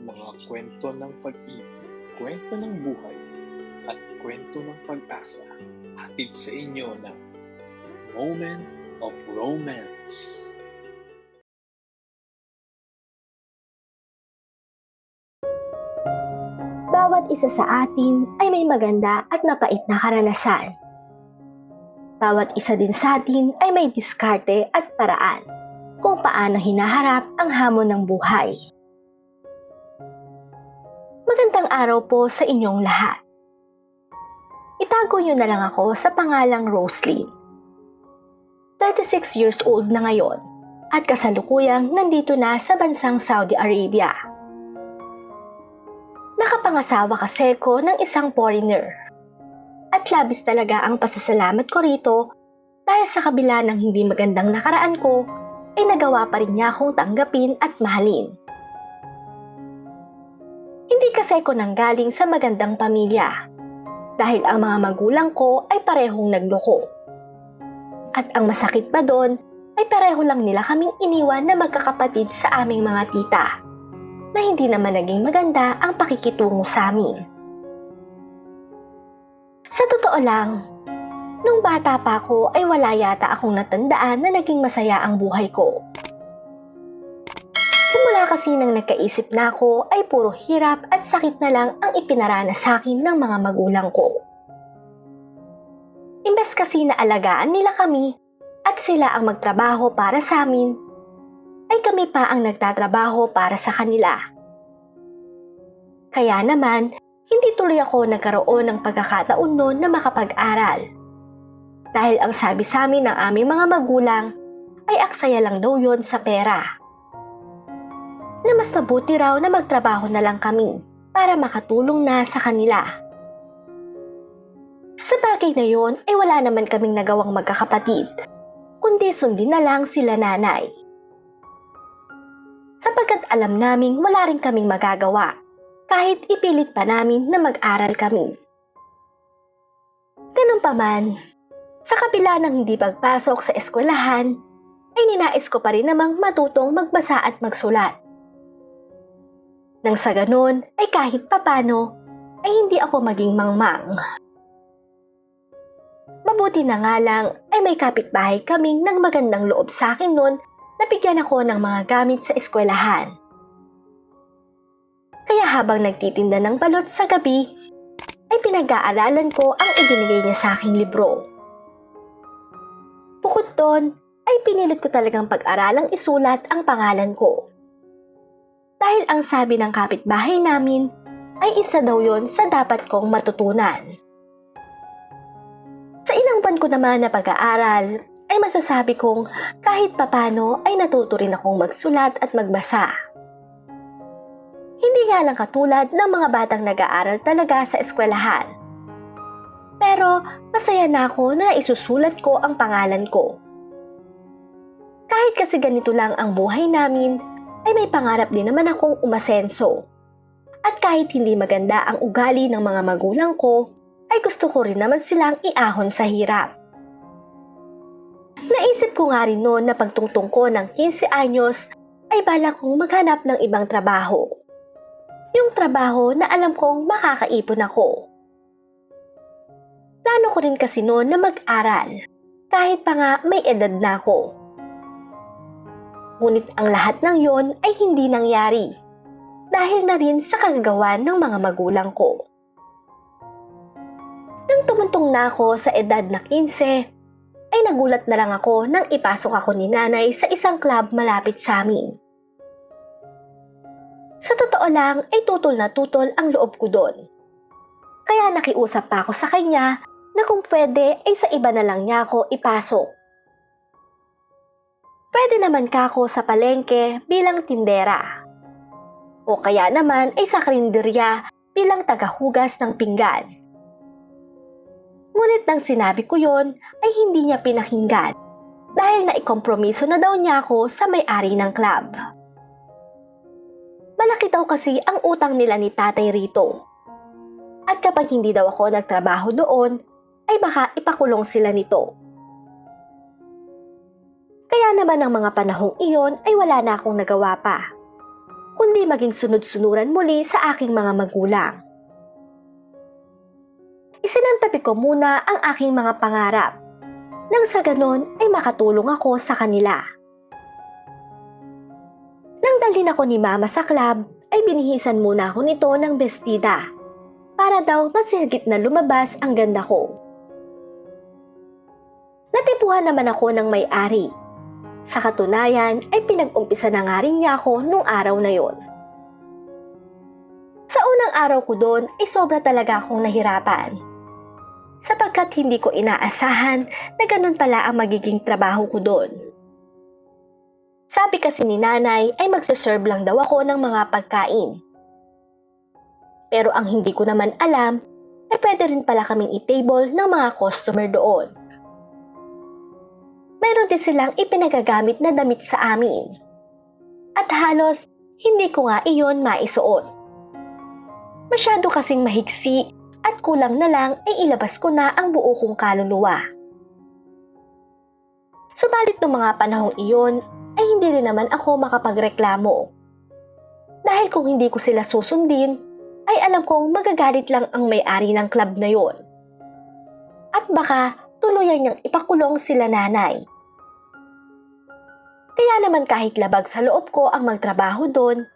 mga kwento ng pag-ibig, kwento ng buhay, at kwento ng pag-asa. Hatid sa inyo ng Moment of Romance. Bawat isa sa atin ay may maganda at mapait na karanasan. Bawat isa din sa atin ay may diskarte at paraan kung paano hinaharap ang hamon ng buhay. Magandang araw po sa inyong lahat. Itago niyo na lang ako sa pangalang Roslyn. 36 years old na ngayon at kasalukuyang nandito na sa bansang Saudi Arabia. Nakapangasawa kasi ko ng isang foreigner. At labis talaga ang pasasalamat ko rito dahil sa kabila ng hindi magandang nakaraan ko, ay nagawa pa rin niya akong tanggapin at mahalin. Hindi kasi ko nanggaling sa magandang pamilya dahil ang mga magulang ko ay parehong nagloko. At ang masakit pa doon ay pareho lang nila kaming iniwan na magkakapatid sa aming mga tita na hindi naman naging maganda ang pakikitungo sa amin. Sa totoo lang, nung bata pa ako ay wala yata akong natandaan na naging masaya ang buhay ko. Simula kasi nang nagkaisip na ako ay puro hirap at sakit na lang ang ipinaranas sa akin ng mga magulang ko. Imbes kasi na alagaan nila kami at sila ang magtrabaho para sa amin, ay kami pa ang nagtatrabaho para sa kanila. Kaya naman, hindi tuloy ako nagkaroon ng pagkakataon noon na makapag-aral. Dahil ang sabi sa amin ng aming mga magulang ay aksaya lang daw yon sa pera. Na mas mabuti raw na magtrabaho na lang kami para makatulong na sa kanila. Sa bagay na yon ay wala naman kaming nagawang magkakapatid, kundi sundin na lang sila nanay. Sapagkat alam naming wala rin kaming magagawa kahit ipilit pa namin na mag-aral kami. Ganun pa man, sa kabila ng hindi pagpasok sa eskwelahan, ay ninais ko pa rin namang matutong magbasa at magsulat. Nang sa ganun ay kahit papano ay hindi ako maging mangmang. Mabuti na nga lang ay may kapitbahay kaming ng magandang loob sa akin noon na bigyan ako ng mga gamit sa eskwelahan. Kaya habang nagtitinda ng balot sa gabi, ay pinag-aaralan ko ang ibinigay niya sa aking libro. Bukod doon, ay pinilit ko talagang pag-aralang isulat ang pangalan ko. Dahil ang sabi ng kapitbahay namin, ay isa daw yon sa dapat kong matutunan. Sa ilang buwan ko naman na pag-aaral, ay masasabi kong kahit papano ay natuto rin akong magsulat at magbasa. Hindi nga lang katulad ng mga batang nag-aaral talaga sa eskwelahan. Pero masaya na ako na isusulat ko ang pangalan ko. Kahit kasi ganito lang ang buhay namin, ay may pangarap din naman akong umasenso. At kahit hindi maganda ang ugali ng mga magulang ko, ay gusto ko rin naman silang iahon sa hirap. Naisip ko nga rin noon na pagtungtong ko ng 15 anyos, ay balak kong maghanap ng ibang trabaho. Yung trabaho na alam kong makakaipon ako. Plano ko rin kasi noon na mag-aral, kahit pa nga may edad na ako. Ngunit ang lahat ng yon ay hindi nangyari, dahil na rin sa kagagawan ng mga magulang ko. Nang tumuntong na ako sa edad na 15, ay nagulat na lang ako nang ipasok ako ni nanay sa isang club malapit sa amin. Sa totoo lang ay tutol na tutol ang loob ko doon. Kaya nakiusap pa ako sa kanya na kung pwede ay sa iba na lang niya ako ipasok. Pwede naman ka ako sa palengke bilang tindera. O kaya naman ay sa karinderya bilang tagahugas ng pinggan. Ngunit nang sinabi ko yon ay hindi niya pinakinggan dahil naikompromiso na daw niya ako sa may-ari ng club. Malaki daw kasi ang utang nila ni tatay rito. At kapag hindi daw ako nagtrabaho doon, ay baka ipakulong sila nito. Kaya naman ng mga panahong iyon ay wala na akong nagawa pa, kundi maging sunod-sunuran muli sa aking mga magulang. Isinantabi ko muna ang aking mga pangarap, nang sa ganon ay makatulong ako sa kanila. Nang dalhin ako ni Mama sa club, ay binihisan muna ako nito ng bestida, para daw mas higit na lumabas ang ganda ko. Natipuhan naman ako ng may-ari. Sa katunayan ay pinag-umpisa na nga rin niya ako nung araw na yon. Sa unang araw ko doon ay sobra talaga akong nahirapan, sapagkat hindi ko inaasahan na ganun pala ang magiging trabaho ko doon. Sabi kasi ni nanay ay magsaserve lang daw ako ng mga pagkain. Pero ang hindi ko naman alam ay pwede rin pala kaming i-table ng mga customer doon. Mayroon din silang ipinagagamit na damit sa amin. At halos hindi ko nga iyon maisuot. Masyado kasing mahigsi at kulang na lang ay ilabas ko na ang buo kong kaluluwa. Subalit noong mga panahong iyon ay hindi rin naman ako makapagreklamo. Dahil kung hindi ko sila susundin, ay alam kong magagalit lang ang may-ari ng club na yon. At baka tuluyan niyang ipakulong sila nanay. Kaya naman kahit labag sa loob ko ang magtrabaho doon,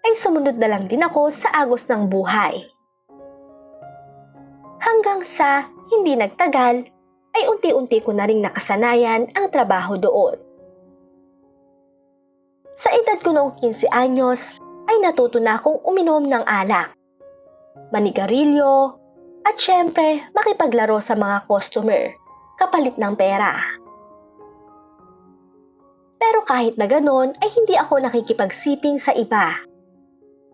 ay sumunod na lang din ako sa agos ng buhay. Hanggang sa hindi nagtagal, ay unti-unti ko na ring nakasanayan ang trabaho doon. Sa edad ko noong 15 anyos, ay natuto na akong uminom ng alak, manigarilyo, at syempre makipaglaro sa mga customer, kapalit ng pera. Pero kahit na ganon ay hindi ako nakikipagsiping sa iba,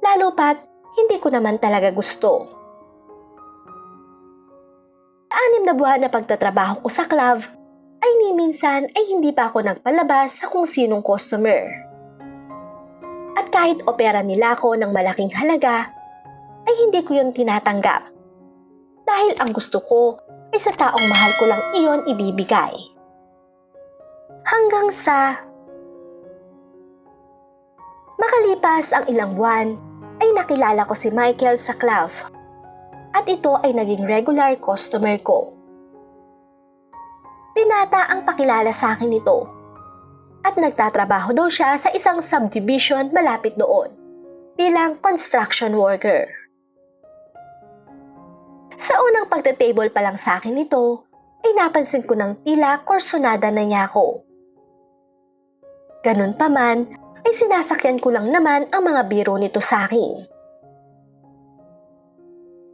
lalo pat hindi ko naman talaga gusto. Sa 6 na buwan na pagtatrabaho ko sa club, ay ni minsan ay hindi pa ako nagpalabas sa kung sinong customer. At kahit opera nila ako ng malaking halaga, ay hindi ko yun tinatanggap. Dahil ang gusto ko ay sa taong mahal ko lang iyon ibibigay. Hanggang sa makalipas ang ilang buwan, ay nakilala ko si Michael sa club. At ito ay naging regular customer ko. Binata ang pakilala sa akin nito. At nagtatrabaho daw siya sa isang subdivision malapit doon, bilang construction worker. Sa unang pagta-table pa lang sa akin nito, ay napansin ko ng tila kursonada na niya ako. Ganun pa man, ay sinasakyan ko lang naman ang mga biro nito sa akin.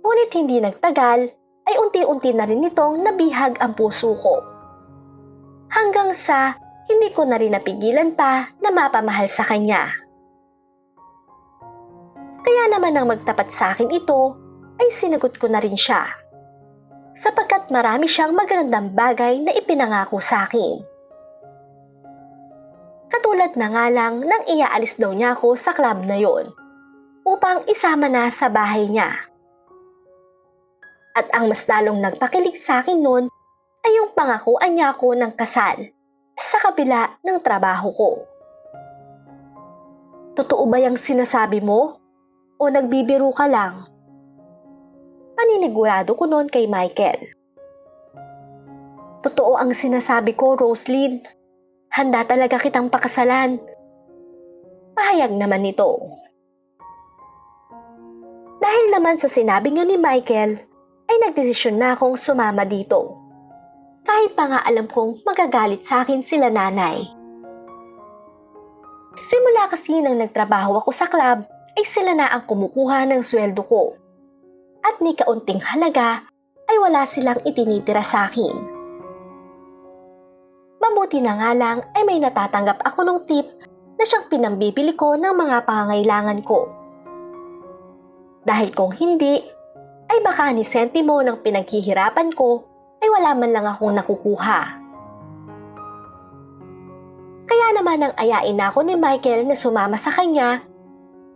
Ngunit hindi nagtagal, ay unti-unti na rin nitong nabihag ang puso ko. Hanggang sa hindi ko na rin napigilan pa na mapamahal sa kanya. Kaya naman nang magtapat sa akin ito, ay sinagot ko na rin siya. Sapagkat marami siyang magandang bagay na ipinangako sa akin. Katulad na nga lang nang iaalis daw niya ako sa club na yon, upang isama na sa bahay niya. At ang mas lalong nagpakilig sa akin noon ay yung pangakuan niya ako ng kasal sa kabila ng trabaho ko. Totoo ba yung sinasabi mo? O nagbibiro ka lang? Paninigurado ko noon kay Michael. Totoo ang sinasabi ko, Roslyn. Handa talaga kitang pakasalan. Pahayag naman nito. Dahil naman sa sinabi niyo ni Michael, ay nagdesisyon na akong sumama dito. Kahit pa nga alam kong magagalit sa akin sila nanay. Simula kasi nang nagtrabaho ako sa club, ay sila na ang kumukuha ng sweldo ko. At ni kaunting halaga, ay wala silang itinitira sa akin. Mabuti na nga lang ay may natatanggap ako ng tip na siyang pinambibili ko ng mga pangangailangan ko. Dahil kung hindi, ay baka ni sentimo ng pinaghihirapan ko ay wala man lang akong nakukuha. Kaya naman nang ayain ako ni Michael na sumama sa kanya,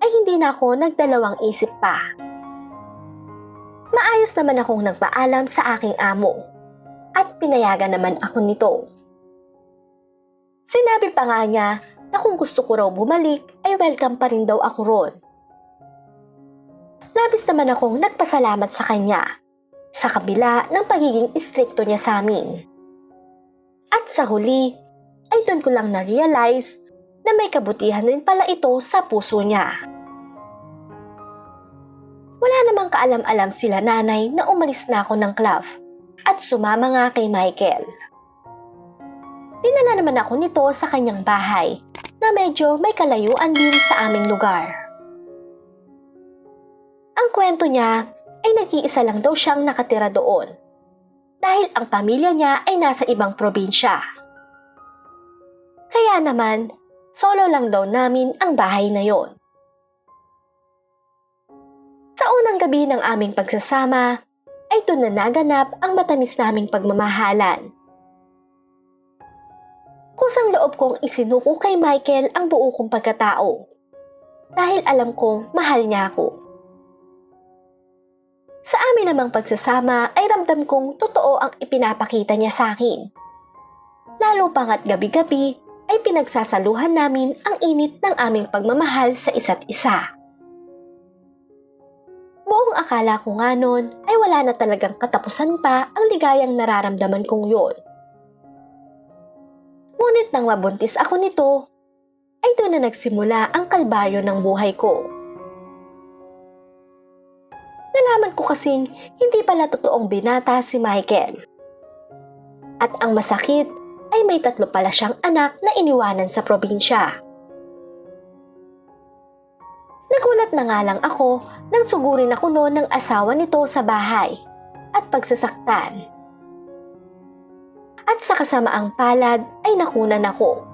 ay hindi na ako nagdalawang isip pa. Maayos naman akong nagpaalam sa aking amo, at pinayagan naman ako nito. Sinabi pa nga niya na kung gusto ko raw bumalik ay welcome pa rin daw ako ron. Labis naman akong nagpasalamat sa kanya sa kabila ng pagiging istrikto niya sa amin. At sa huli ay doon ko lang na-realize na may kabutihan rin pala ito sa puso niya. Wala namang kaalam-alam sila nanay na umalis na ako ng club at sumama nga kay Michael. Dinala naman ako nito sa kanyang bahay na medyo may kalayuan din sa aming lugar. Ang kwento niya ay nag-iisa lang daw siyang nakatira doon dahil ang pamilya niya ay nasa ibang probinsya. Kaya naman, solo lang daw namin ang bahay na yon. Sa unang gabi ng aming pagsasama, ay doon na naganap ang matamis naming pagmamahalan. Kusang loob kong isinuko kay Michael ang buo kong pagkatao dahil alam kong mahal niya ako. Sa amin namang pagsasama ay ramdam kong totoo ang ipinapakita niya sa akin. Lalo pang at gabi-gabi ay pinagsasaluhan namin ang init ng aming pagmamahal sa isa't isa. Buong akala ko nga noon ay wala na talagang katapusan pa ang ligayang nararamdaman kong yon. Ngunit nang mabuntis ako nito, ay doon na nagsimula ang kalbaryo ng buhay ko. Nalaman ko kasing hindi pala totoong binata si Michael. At ang masakit ay may 3 pala siyang anak na iniwanan sa probinsya. Nagulat na nga lang ako nang sugurin ako noon ng asawa nito sa bahay at pagsasaktan. At sa kasamaang palad ay nakunan ako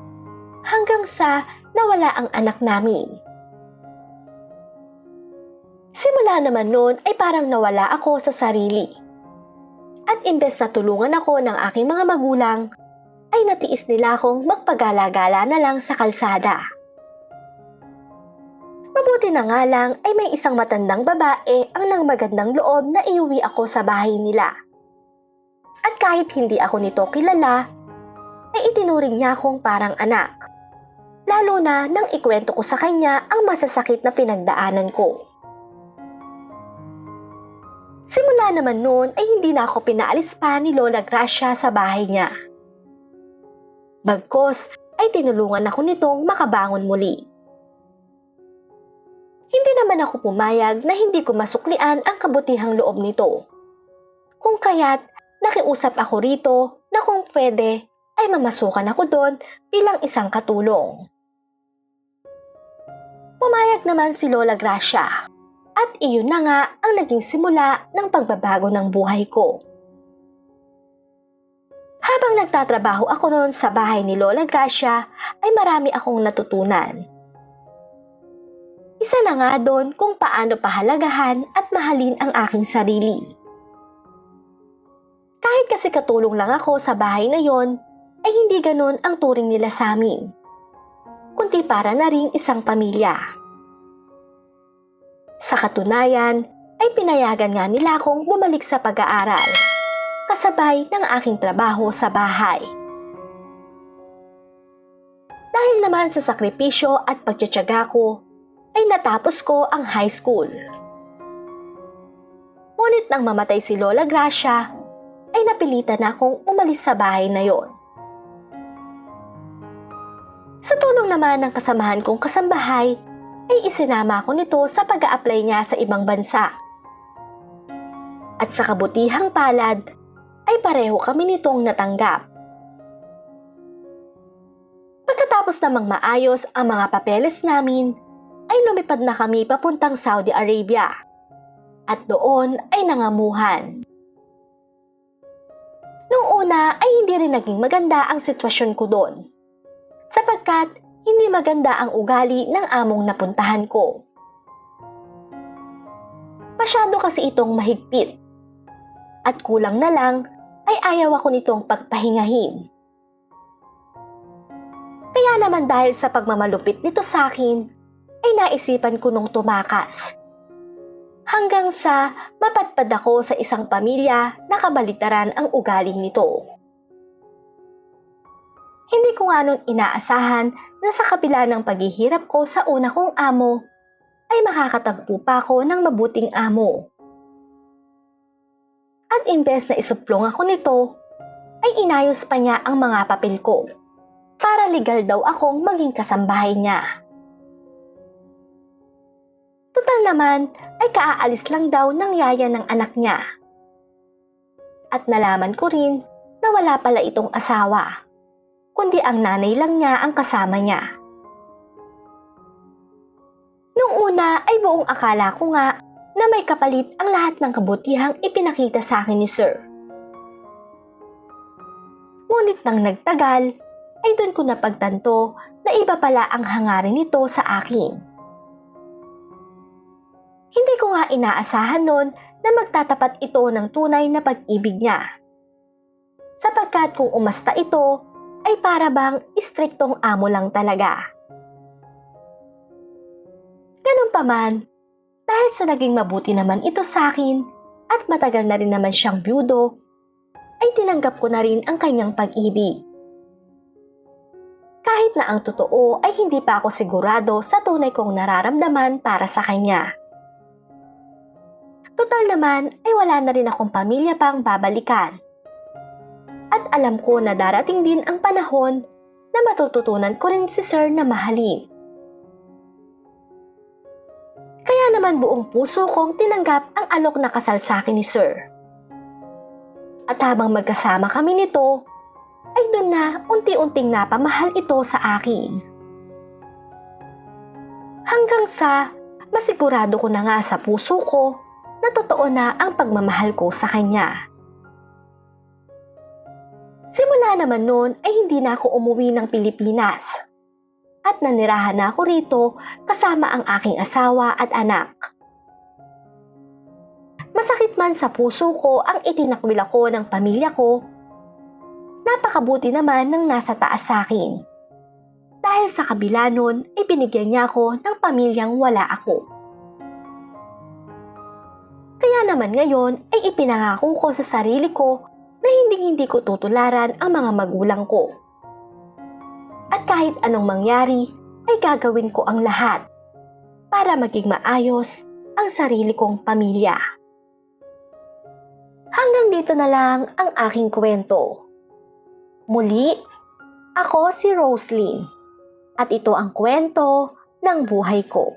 hanggang sa nawala ang anak namin. Simula naman noon ay parang nawala ako sa sarili. At imbes na tulungan ako ng aking mga magulang, ay natiis nila akong magpagala-gala na lang sa kalsada. Mabuti na nga lang ay may isang matandang babae ang nang magandang loob na iuwi ako sa bahay nila. At kahit hindi ako nito kilala, ay itinuring niya akong parang anak. Lalo na nang ikwento ko sa kanya ang masasakit na pinagdaanan ko. Simula naman noon ay hindi na ako pinaalis pa ni Lola Gracia sa bahay niya. Bagkos ay tinulungan ako nitong makabangon muli. Hindi naman ako pumayag na hindi ko masuklian ang kabutihang loob nito. Kung kaya't nakiusap ako rito na kung pwede ay mamasukan ako doon bilang isang katulong. Pumayag naman si Lola Gracia. At iyon na nga ang naging simula ng pagbabago ng buhay ko. Habang nagtatrabaho ako noon sa bahay ni Lola Gracia, ay marami akong natutunan. Isa na nga doon kung paano pahalagahan at mahalin ang aking sarili. Kahit kasi katulong lang ako sa bahay na yon, ay hindi ganon ang turing nila sa amin. Kundi para na ring isang pamilya. Sa katunayan, ay pinayagan nga nila akong bumalik sa pag-aaral, kasabay ng aking trabaho sa bahay. Dahil naman sa sakripisyo at pagtiyatiyaga ko, ay natapos ko ang high school. Ngunit nang mamatay si Lola Gracia, ay napilitan akong umalis sa bahay na yon. Sa tulong naman ng kasamahan kong kasambahay, ay isinama ko nito sa pag-a-apply niya sa ibang bansa. At sa kabutihang palad, ay pareho kami nitong natanggap. Pagkatapos namang maayos ang mga papeles namin, ay lumipad na kami papuntang Saudi Arabia. At doon ay nangamuhan. Noong una ay hindi rin naging maganda ang sitwasyon ko doon. Sapagkat hindi maganda ang ugali ng among napuntahan ko. Masyado kasi itong mahigpit. At kulang na lang ay ayaw ako nitong pagpahingahin. Kaya naman dahil sa pagmamalupit nito sa akin, ay naisipan ko nung tumakas. Hanggang sa mapadpad ako sa isang pamilya na kabaligtaran ang ugaling nito. Hindi ko nga nun inaasahan na sa kabila ng paghihirap ko sa una kong amo, ay makakatagpo pa ako ng mabuting amo. At imbes na isuplong ako nito, ay inayos pa niya ang mga papel ko para legal daw akong maging kasambahay niya. Total naman ay kaaalis lang daw ng yaya ng anak niya. At nalaman ko rin na wala pala itong asawa, kundi ang nanay lang niya ang kasama niya. Nung una ay buong akala ko nga na may kapalit ang lahat ng kabutihang ipinakita sa akin ni Sir. Ngunit nang nagtagal, ay doon ko napagtanto na iba pala ang hangarin nito sa akin. Hindi ko nga inaasahan noon na magtatapat ito ng tunay na pag-ibig niya. Sapagkat kung umasta ito, ay para bang istriktong amo lang talaga. Ganun pa man, dahil sa naging mabuti naman ito sa akin at matagal na rin naman siyang byudo, ay tinanggap ko na rin ang kanyang pag-ibig. Kahit na ang totoo ay hindi pa ako sigurado sa tunay kong nararamdaman para sa kanya. Total naman ay wala na rin akong pamilya pang babalikan. At alam ko na darating din ang panahon na matututunan ko rin si Sir na mahalin. Kaya naman buong puso kong tinanggap ang alok na kasal sa akin ni Sir. At habang magkasama kami nito, ay doon na unti-unting napamahal ito sa akin. Hanggang sa masigurado ko na nga sa puso ko na totoo na ang pagmamahal ko sa kanya. Simula naman noon ay hindi na ako umuwi ng Pilipinas at nanirahan na ako rito kasama ang aking asawa at anak. Masakit man sa puso ko ang itinakwil ako ng pamilya ko, napakabuti naman ng nasa taas sa akin. Dahil sa kabila nun ay binigyan niya ako ng pamilyang wala ako. Kaya naman ngayon ay ipinangako ko sa sarili ko na hindi ko tutularan ang mga magulang ko. At kahit anong mangyari, ay gagawin ko ang lahat para maging maayos ang sarili kong pamilya. Hanggang dito na lang ang aking kwento. Muli, ako si Roslyn at ito ang kwento ng buhay ko.